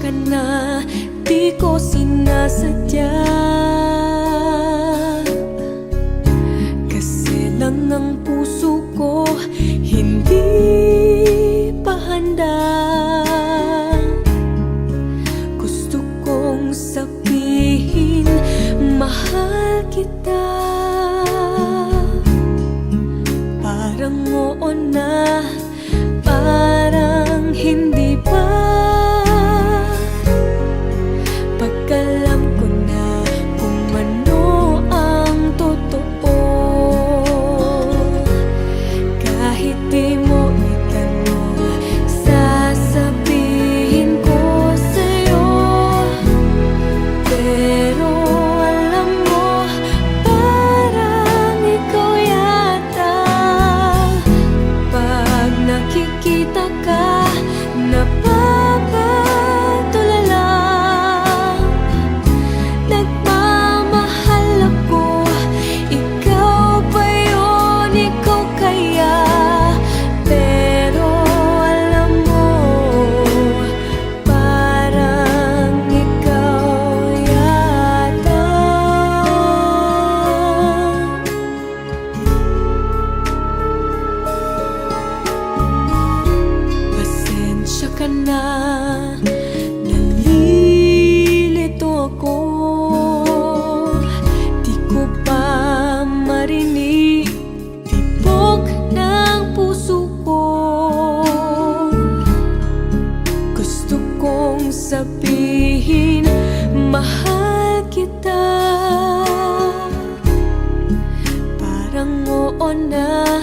ka na, di ko sinasadya. Kasi lang ang puso ko hindi pa handa. Gusto kong sabihin, mahal kita. Parang oo na, parang hindi pa. Pagkalam ko na kung ano ang totoo. Kahit di mo itanong, sasabihin ko sa'yo. Pero alam mo, parang ikaw yata. Pag nakikita ka, napapatulala. Nagmamahal ako, ikaw ba yun, ikaw kaya? Pero alam mo, parang ikaw yata. Pasensya ka na, nalilito ako. Di ko pa marinig tibok ng puso ko. Gusto kong sabihin, mahal kita. Parang oo na,